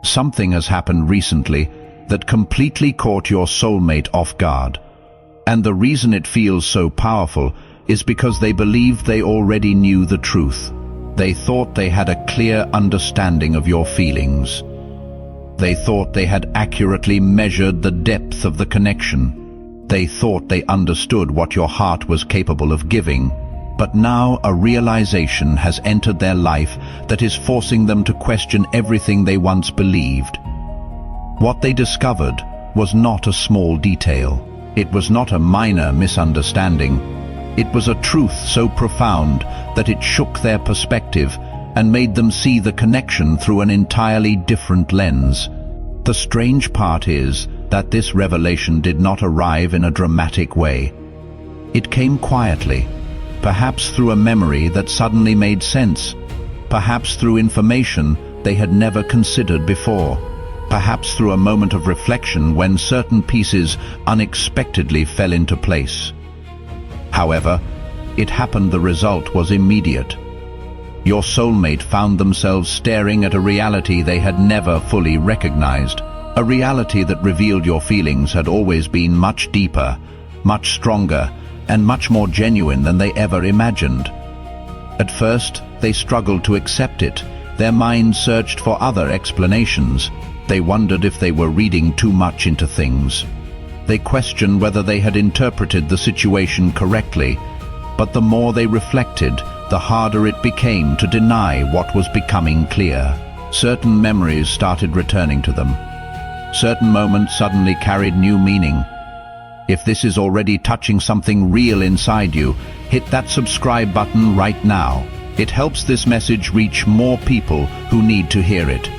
Something has happened recently that completely caught your soulmate off guard. And the reason it feels so powerful is because they believed they already knew the truth. They thought they had a clear understanding of your feelings. They thought they had accurately measured the depth of the connection. They thought they understood what your heart was capable of giving. But now a realization has entered their life that is forcing them to question everything they once believed. What they discovered was not a small detail. It was not a minor misunderstanding. It was a truth so profound that it shook their perspective and made them see the connection through an entirely different lens. The strange part is that this revelation did not arrive in a dramatic way. It came quietly, perhaps through a memory that suddenly made sense, perhaps through information they had never considered before, perhaps through a moment of reflection when certain pieces unexpectedly fell into place. However, it happened. The result was immediate. Your soulmate found themselves staring at a reality they had never fully recognized, a reality that revealed your feelings had always been much deeper, much stronger, and much more genuine than they ever imagined. At first, they struggled to accept it. Their minds searched for other explanations. They wondered if they were reading too much into things. They questioned whether they had interpreted the situation correctly. But the more they reflected, the harder it became to deny what was becoming clear. Certain memories started returning to them. Certain moments suddenly carried new meaning. If this is already touching something real inside you, hit that subscribe button right now. It helps this message reach more people who need to hear it.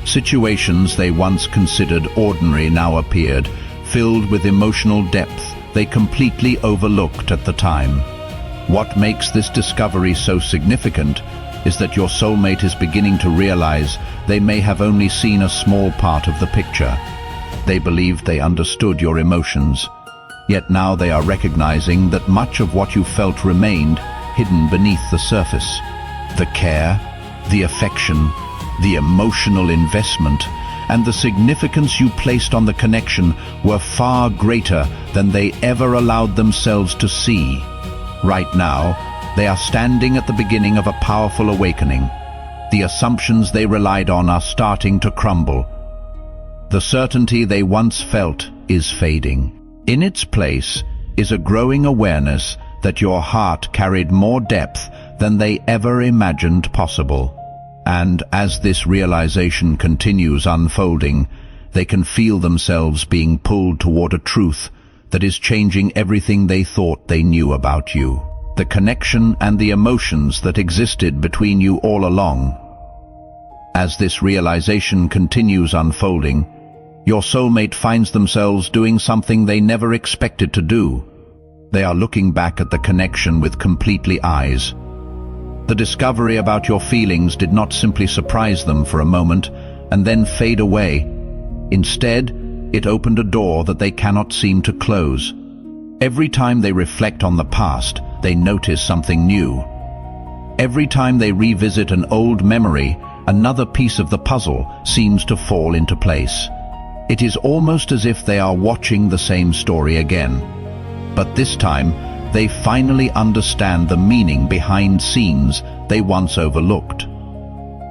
Situations they once considered ordinary now appeared, filled with emotional depth they completely overlooked at the time. What makes this discovery so significant is that your soulmate is beginning to realize they may have only seen a small part of the picture. They believed they understood your emotions, yet now they are recognizing that much of what you felt remained hidden beneath the surface. The care, the affection, the emotional investment, and the significance you placed on the connection were far greater than they ever allowed themselves to see. Right now, they are standing at the beginning of a powerful awakening. The assumptions they relied on are starting to crumble. The certainty they once felt is fading. In its place is a growing awareness that your heart carried more depth than they ever imagined possible. And as this realization continues unfolding, they can feel themselves being pulled toward a truth that is changing everything they thought they knew about you. The connection and the emotions that existed between you all along. As this realization continues unfolding, your soulmate finds themselves doing something they never expected to do. They are looking back at the connection with completely eyes. The discovery about your feelings did not simply surprise them for a moment and then fade away. Instead, it opened a door that they cannot seem to close. Every time they reflect on the past, they notice something new. Every time they revisit an old memory, another piece of the puzzle seems to fall into place. It is almost as if they are watching the same story again. But this time, they finally understand the meaning behind scenes they once overlooked.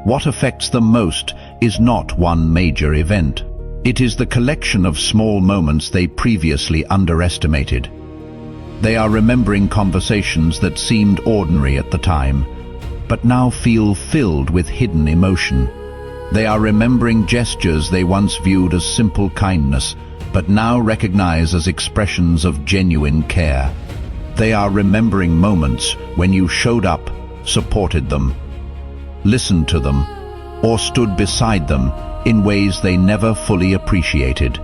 What affects them most is not one major event. It is the collection of small moments they previously underestimated. They are remembering conversations that seemed ordinary at the time, but now feel filled with hidden emotion. They are remembering gestures they once viewed as simple kindness, but now recognize as expressions of genuine care. They are remembering moments when you showed up, supported them, listened to them, or stood beside them in ways they never fully appreciated.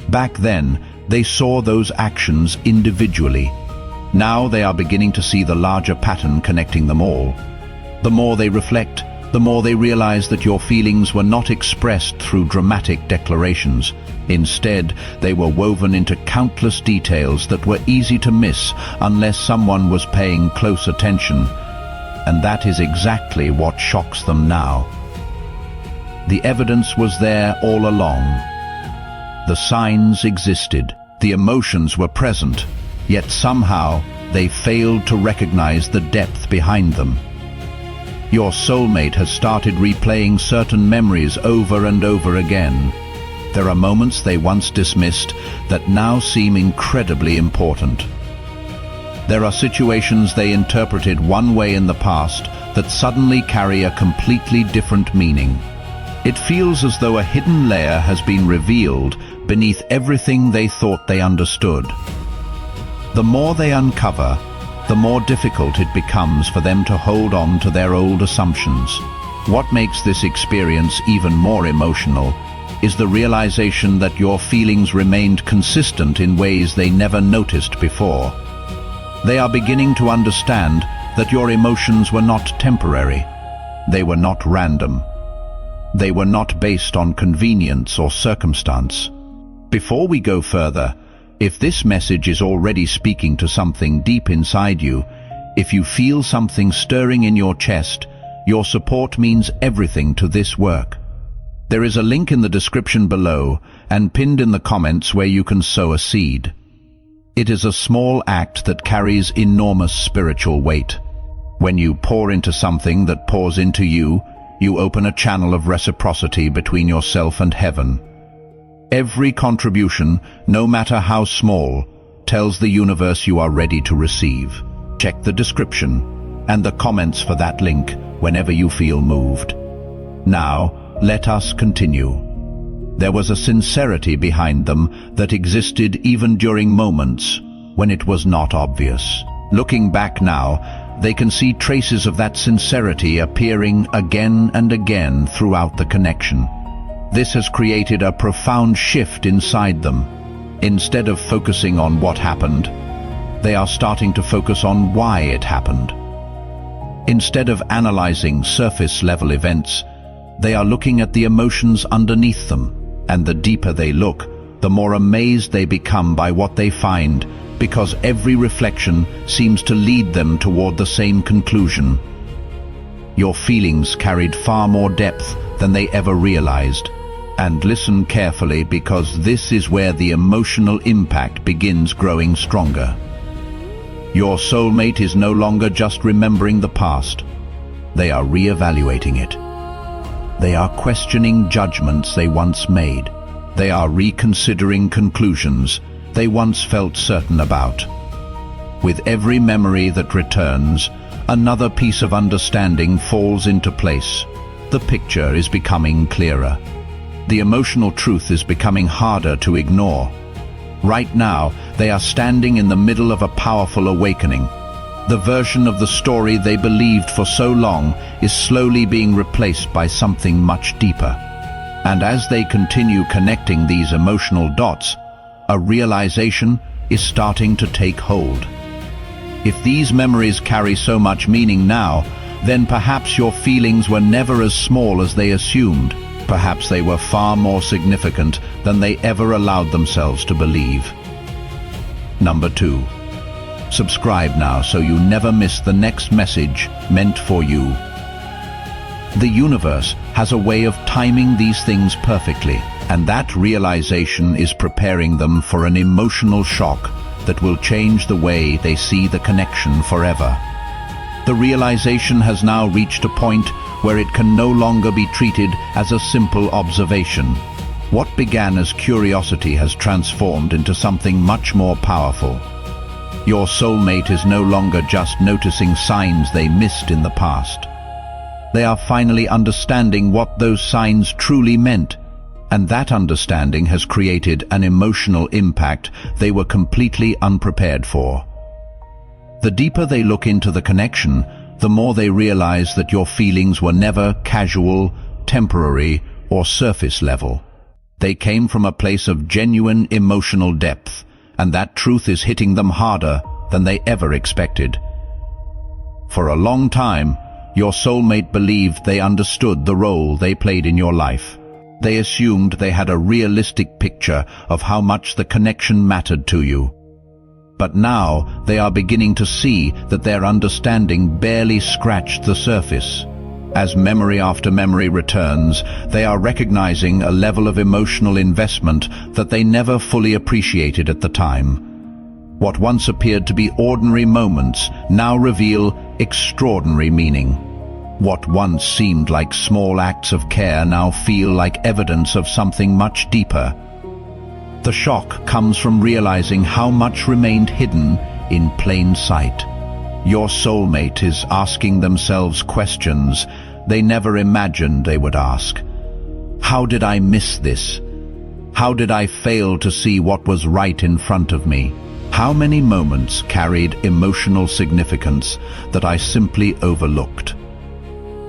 Back then, they saw those actions individually. Now they are beginning to see the larger pattern connecting them all. The more they reflect, the more they realize that your feelings were not expressed through dramatic declarations. Instead, they were woven into countless details that were easy to miss unless someone was paying close attention. And that is exactly what shocks them now. The evidence was there all along. The signs existed, the emotions were present, yet somehow they failed to recognize the depth behind them. Your soulmate has started replaying certain memories over and over again. There are moments they once dismissed that now seem incredibly important. There are situations they interpreted one way in the past that suddenly carry a completely different meaning. It feels as though a hidden layer has been revealed beneath everything they thought they understood. The more they uncover, the more difficult it becomes for them to hold on to their old assumptions. What makes this experience even more emotional is the realization that your feelings remained consistent in ways they never noticed before. They are beginning to understand that your emotions were not temporary. They were not random. They were not based on convenience or circumstance. Before we go further, if this message is already speaking to something deep inside you, if you feel something stirring in your chest, your support means everything to this work. There is a link in the description below and pinned in the comments where you can sow a seed. It is a small act that carries enormous spiritual weight. When you pour into something that pours into you, you open a channel of reciprocity between yourself and heaven. Every contribution, no matter how small, tells the universe you are ready to receive. Check the description and the comments for that link whenever you feel moved. Now, let us continue. There was a sincerity behind them that existed even during moments when it was not obvious. Looking back now, they can see traces of that sincerity appearing again and again throughout the connection. This has created a profound shift inside them. Instead of focusing on what happened, they are starting to focus on why it happened. Instead of analyzing surface-level events, they are looking at the emotions underneath them, and the deeper they look, the more amazed they become by what they find, because every reflection seems to lead them toward the same conclusion. Your feelings carried far more depth than they ever realized. And listen carefully, because this is where the emotional impact begins growing stronger. Your soulmate is no longer just remembering the past. They are re-evaluating it. They are questioning judgments they once made. They are reconsidering conclusions they once felt certain about. With every memory that returns, another piece of understanding falls into place. The picture is becoming clearer. The emotional truth is becoming harder to ignore. Right now, they are standing in the middle of a powerful awakening. The version of the story they believed for so long is slowly being replaced by something much deeper. And as they continue connecting these emotional dots, a realization is starting to take hold. If these memories carry so much meaning now, then perhaps your feelings were never as small as they assumed. Perhaps they were far more significant than they ever allowed themselves to believe. Number 2. Subscribe now so you never miss the next message meant for you. The universe has a way of timing these things perfectly, and that realization is preparing them for an emotional shock that will change the way they see the connection forever. The realization has now reached a point where it can no longer be treated as a simple observation. What began as curiosity has transformed into something much more powerful. Your soulmate is no longer just noticing signs they missed in the past. They are finally understanding what those signs truly meant, and that understanding has created an emotional impact they were completely unprepared for. The deeper they look into the connection, the more they realize that your feelings were never casual, temporary, or surface level. They came from a place of genuine emotional depth, and that truth is hitting them harder than they ever expected. For a long time, your soulmate believed they understood the role they played in your life. They assumed they had a realistic picture of how much the connection mattered to you. But now they are beginning to see that their understanding barely scratched the surface. As memory after memory returns, they are recognizing a level of emotional investment that they never fully appreciated at the time. What once appeared to be ordinary moments now reveal extraordinary meaning. What once seemed like small acts of care now feel like evidence of something much deeper. The shock comes from realizing how much remained hidden in plain sight. Your soulmate is asking themselves questions they never imagined they would ask. How did I miss this? How did I fail to see what was right in front of me? How many moments carried emotional significance that I simply overlooked?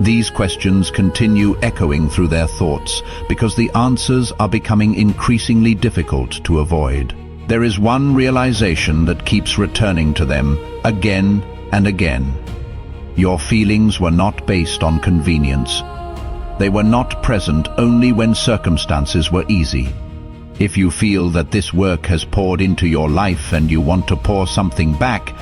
These questions continue echoing through their thoughts because the answers are becoming increasingly difficult to avoid. There is one realization that keeps returning to them again and again. Your feelings were not based on convenience. They were not present only when circumstances were easy. If you feel that this work has poured into your life and you want to pour something back,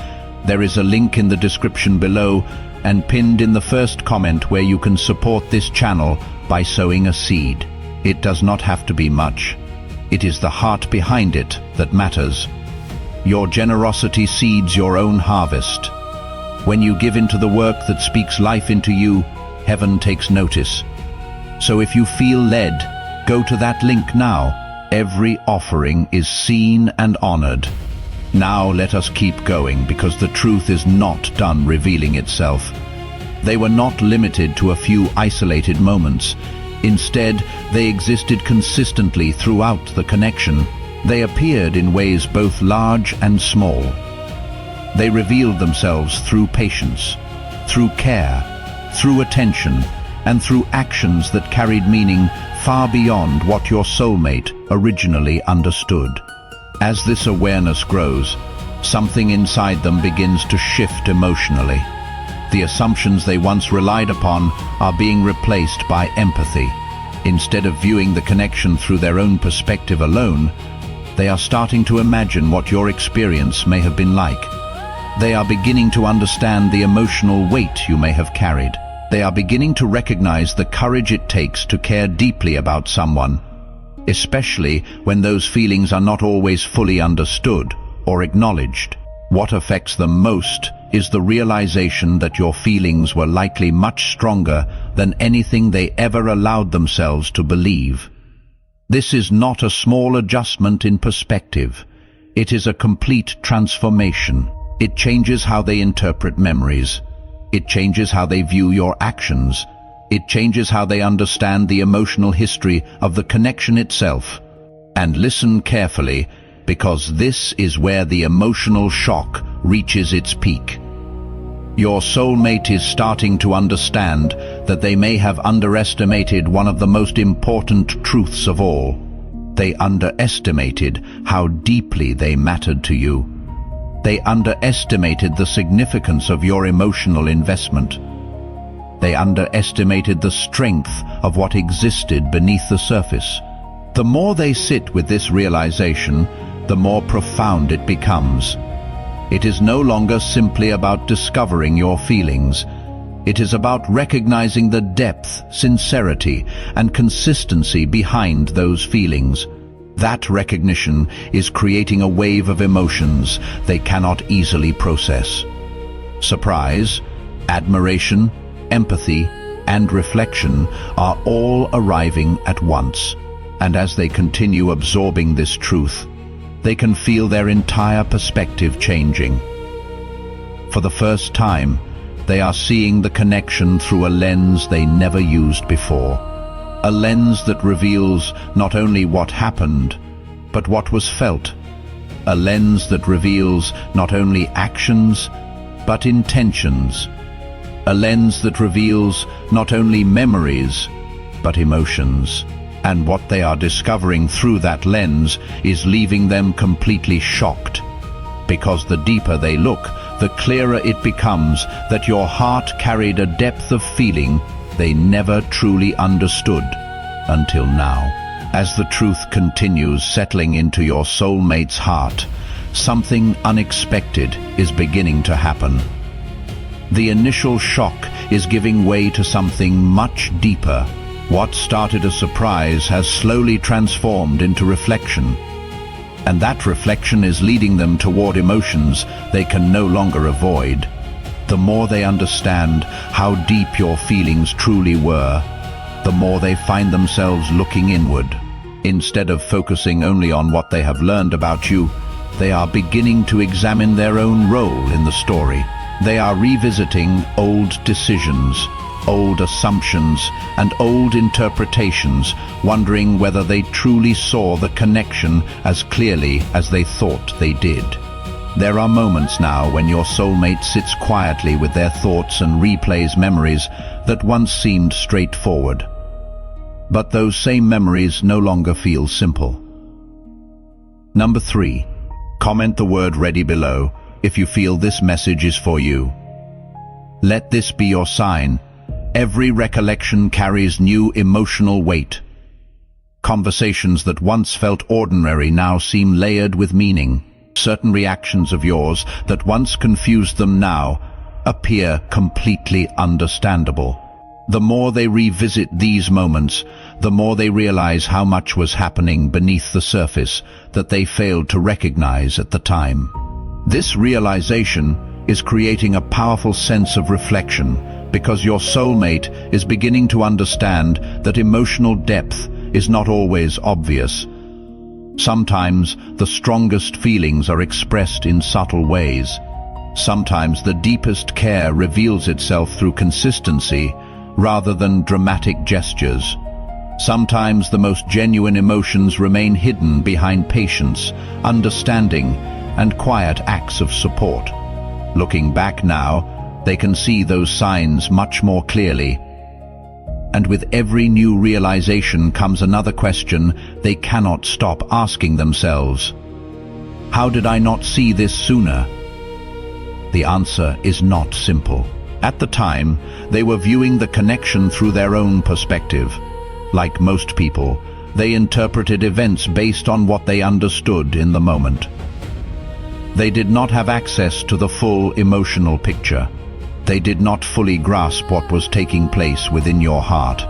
there is a link in the description below and pinned in the first comment where you can support this channel by sowing a seed. It does not have to be much. It is the heart behind it that matters. Your generosity seeds your own harvest. When you give into the work that speaks life into you, heaven takes notice. So if you feel led, go to that link now. Every offering is seen and honored. Now let us keep going because the truth is not done revealing itself. They were not limited to a few isolated moments. Instead, they existed consistently throughout the connection. They appeared in ways both large and small. They revealed themselves through patience, through care, through attention, and through actions that carried meaning far beyond what your soulmate originally understood. As this awareness grows, something inside them begins to shift emotionally. The assumptions they once relied upon are being replaced by empathy. Instead of viewing the connection through their own perspective alone, they are starting to imagine what your experience may have been like. They are beginning to understand the emotional weight you may have carried. They are beginning to recognize the courage it takes to care deeply about someone, especially when those feelings are not always fully understood or acknowledged. What affects them most is the realization that your feelings were likely much stronger than anything they ever allowed themselves to believe. This is not a small adjustment in perspective. It is a complete transformation. It changes how they interpret memories. It changes how they view your actions. It changes how they understand the emotional history of the connection itself. And listen carefully, because this is where the emotional shock reaches its peak. Your soulmate is starting to understand that they may have underestimated one of the most important truths of all. They underestimated how deeply they mattered to you. They underestimated the significance of your emotional investment. They underestimated the strength of what existed beneath the surface. The more they sit with this realization, the more profound it becomes. It is no longer simply about discovering your feelings. It is about recognizing the depth, sincerity, and consistency behind those feelings. That recognition is creating a wave of emotions they cannot easily process. Surprise, admiration, empathy, and reflection are all arriving at once. And as they continue absorbing this truth, they can feel their entire perspective changing. For the first time, they are seeing the connection through a lens they never used before. A lens that reveals not only what happened, but what was felt. A lens that reveals not only actions, but intentions. A lens that reveals not only memories, but emotions. And what they are discovering through that lens is leaving them completely shocked. Because the deeper they look, the clearer it becomes that your heart carried a depth of feeling they never truly understood until now. As the truth continues settling into your soulmate's heart, something unexpected is beginning to happen. The initial shock is giving way to something much deeper. What started as surprise has slowly transformed into reflection. And that reflection is leading them toward emotions they can no longer avoid. The more they understand how deep your feelings truly were, the more they find themselves looking inward. Instead of focusing only on what they have learned about you, they are beginning to examine their own role in the story. They are revisiting old decisions, old assumptions, and old interpretations, wondering whether they truly saw the connection as clearly as they thought they did. There are moments now when your soulmate sits quietly with their thoughts and replays memories that once seemed straightforward. But those same memories no longer feel simple. Number 3. Comment the word "ready" below if you feel this message is for you. Let this be your sign. Every recollection carries new emotional weight. Conversations that once felt ordinary now seem layered with meaning. Certain reactions of yours that once confused them now appear completely understandable. The more they revisit these moments, the more they realize how much was happening beneath the surface that they failed to recognize at the time. This realization is creating a powerful sense of reflection, because your soulmate is beginning to understand that emotional depth is not always obvious. Sometimes the strongest feelings are expressed in subtle ways. Sometimes the deepest care reveals itself through consistency rather than dramatic gestures. Sometimes the most genuine emotions remain hidden behind patience, understanding, and quiet acts of support. Looking back now, they can see those signs much more clearly. And with every new realization comes another question they cannot stop asking themselves. How did I not see this sooner? The answer is not simple. At the time, they were viewing the connection through their own perspective. Like most people, they interpreted events based on what they understood in the moment. They did not have access to the full emotional picture. They did not fully grasp what was taking place within your heart.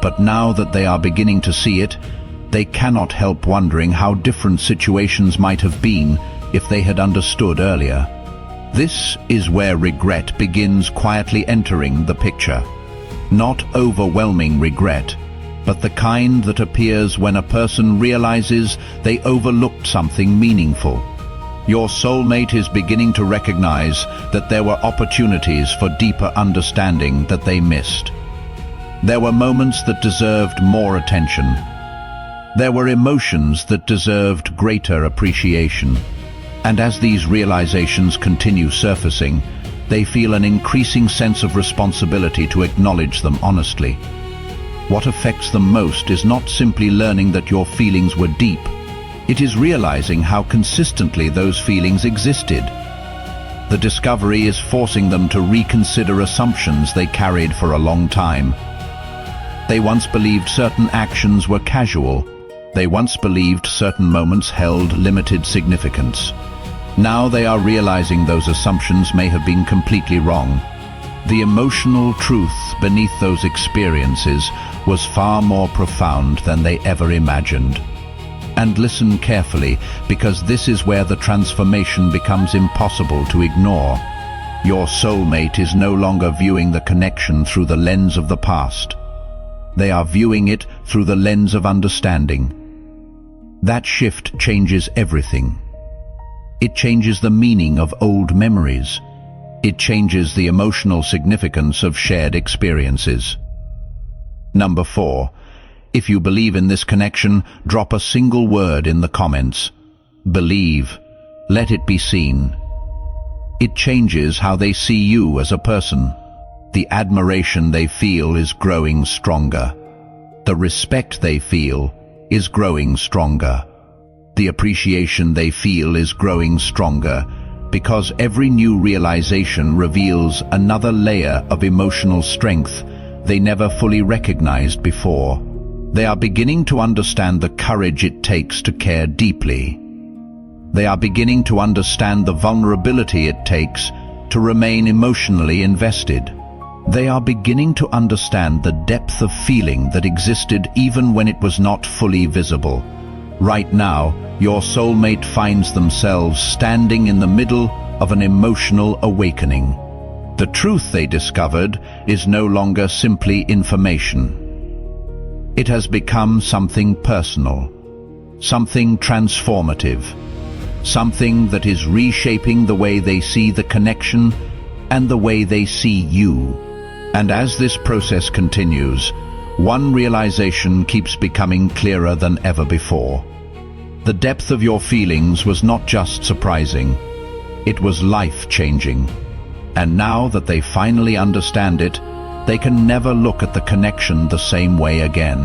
But now that they are beginning to see it, they cannot help wondering how different situations might have been if they had understood earlier. This is where regret begins quietly entering the picture. Not overwhelming regret, but the kind that appears when a person realizes they overlooked something meaningful. Your soulmate is beginning to recognize that there were opportunities for deeper understanding that they missed. There were moments that deserved more attention. There were emotions that deserved greater appreciation. And as these realizations continue surfacing, they feel an increasing sense of responsibility to acknowledge them honestly. What affects them most is not simply learning that your feelings were deep. It is realizing how consistently those feelings existed. The discovery is forcing them to reconsider assumptions they carried for a long time. They once believed certain actions were casual. They once believed certain moments held limited significance. Now they are realizing those assumptions may have been completely wrong. The emotional truth beneath those experiences was far more profound than they ever imagined. And listen carefully, because this is where the transformation becomes impossible to ignore. Your soulmate is no longer viewing the connection through the lens of the past. They are viewing it through the lens of understanding. That shift changes everything. It changes the meaning of old memories. It changes the emotional significance of shared experiences. Number 4. If you believe in this connection, drop a single word in the comments. Believe. Let it be seen. It changes how they see you as a person. The admiration they feel is growing stronger. The respect they feel is growing stronger. The appreciation they feel is growing stronger, because every new realization reveals another layer of emotional strength they never fully recognized before. They are beginning to understand the courage it takes to care deeply. They are beginning to understand the vulnerability it takes to remain emotionally invested. They are beginning to understand the depth of feeling that existed even when it was not fully visible. Right now, your soulmate finds themselves standing in the middle of an emotional awakening. The truth they discovered is no longer simply information. It has become something personal, something transformative, something that is reshaping the way they see the connection and the way they see you. And as this process continues, one realization keeps becoming clearer than ever before. The depth of your feelings was not just surprising, it was life-changing. And now that they finally understand it, they can never look at the connection the same way again.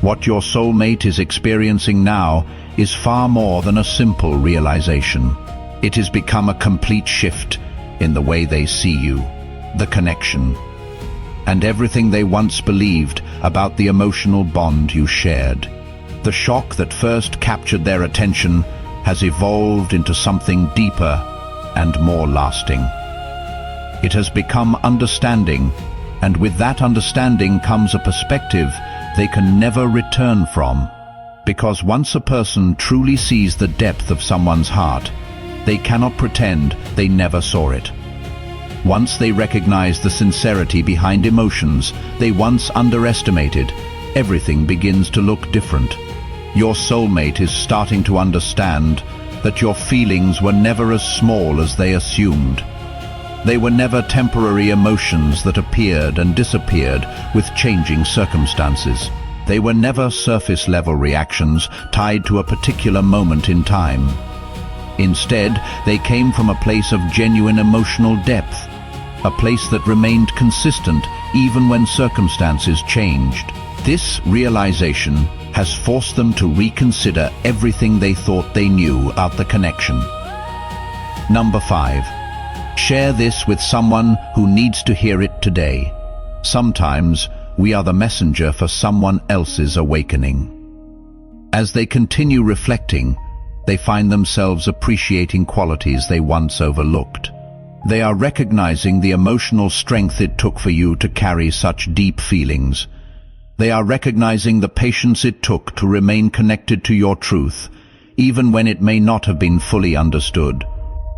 What your soulmate is experiencing now is far more than a simple realization. It has become a complete shift in the way they see you, the connection, and everything they once believed about the emotional bond you shared. The shock that first captured their attention has evolved into something deeper and more lasting. It has become understanding, and with that understanding comes a perspective they can never return from. Because once a person truly sees the depth of someone's heart, they cannot pretend they never saw it. Once they recognize the sincerity behind emotions they once underestimated, everything begins to look different. Your soulmate is starting to understand that your feelings were never as small as they assumed. They were never temporary emotions that appeared and disappeared with changing circumstances. They were never surface-level reactions tied to a particular moment in time. Instead, they came from a place of genuine emotional depth, a place that remained consistent even when circumstances changed. This realization has forced them to reconsider everything they thought they knew about the connection. Number 5. Share this with someone who needs to hear it today. Sometimes we are the messenger for someone else's awakening. As they continue reflecting, they find themselves appreciating qualities they once overlooked. They are recognizing the emotional strength it took for you to carry such deep feelings. They are recognizing the patience it took to remain connected to your truth, even when it may not have been fully understood.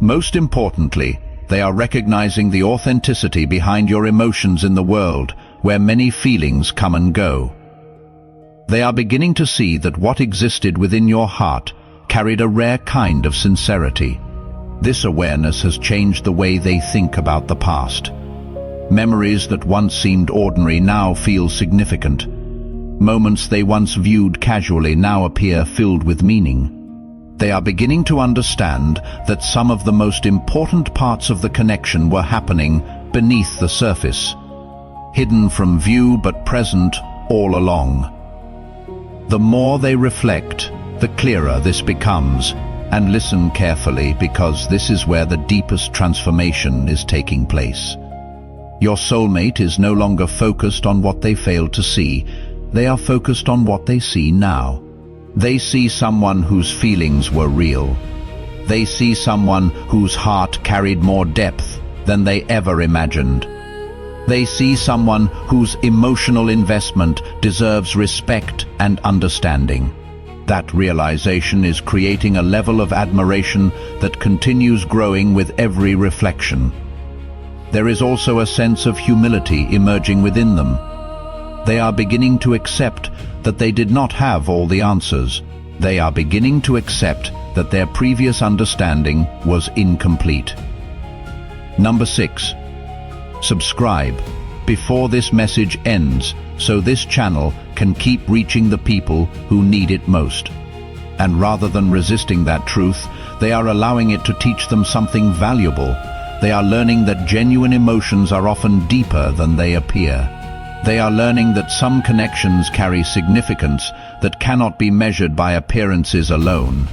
Most importantly, they are recognizing the authenticity behind your emotions in the world, where many feelings come and go. They are beginning to see that what existed within your heart carried a rare kind of sincerity. This awareness has changed the way they think about the past. Memories that once seemed ordinary now feel significant. Moments they once viewed casually now appear filled with meaning. They are beginning to understand that some of the most important parts of the connection were happening beneath the surface, hidden from view but present all along. The more they reflect, the clearer this becomes, and listen carefully because this is where the deepest transformation is taking place. Your soulmate is no longer focused on what they failed to see, they are focused on what they see now. They see someone whose feelings were real. They see someone whose heart carried more depth than they ever imagined. They see someone whose emotional investment deserves respect and understanding. That realization is creating a level of admiration that continues growing with every reflection. There is also a sense of humility emerging within them. They are beginning to accept that they did not have all the answers. They are beginning to accept that their previous understanding was incomplete. Number 6. Subscribe before this message ends, so this channel can keep reaching the people who need it most. And rather than resisting that truth, they are allowing it to teach them something valuable. They are learning that genuine emotions are often deeper than they appear. They are learning that some connections carry significance that cannot be measured by appearances alone.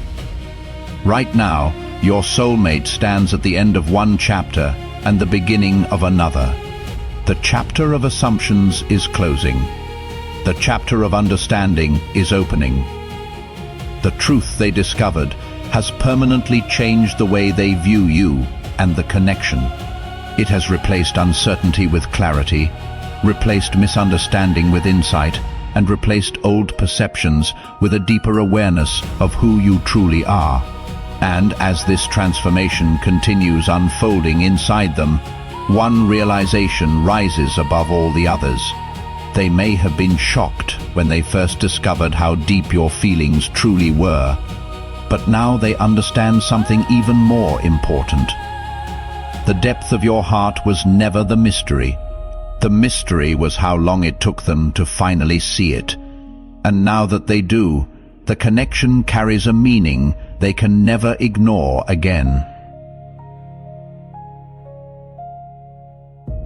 Right now, your soulmate stands at the end of one chapter and the beginning of another. The chapter of assumptions is closing. The chapter of understanding is opening. The truth they discovered has permanently changed the way they view you and the connection. It has replaced uncertainty with clarity, replaced misunderstanding with insight, and replaced old perceptions with a deeper awareness of who you truly are. And as this transformation continues unfolding inside them, one realization rises above all the others. They may have been shocked when they first discovered how deep your feelings truly were, but now they understand something even more important. The depth of your heart was never the mystery. The mystery was how long it took them to finally see it. And now that they do, the connection carries a meaning they can never ignore again.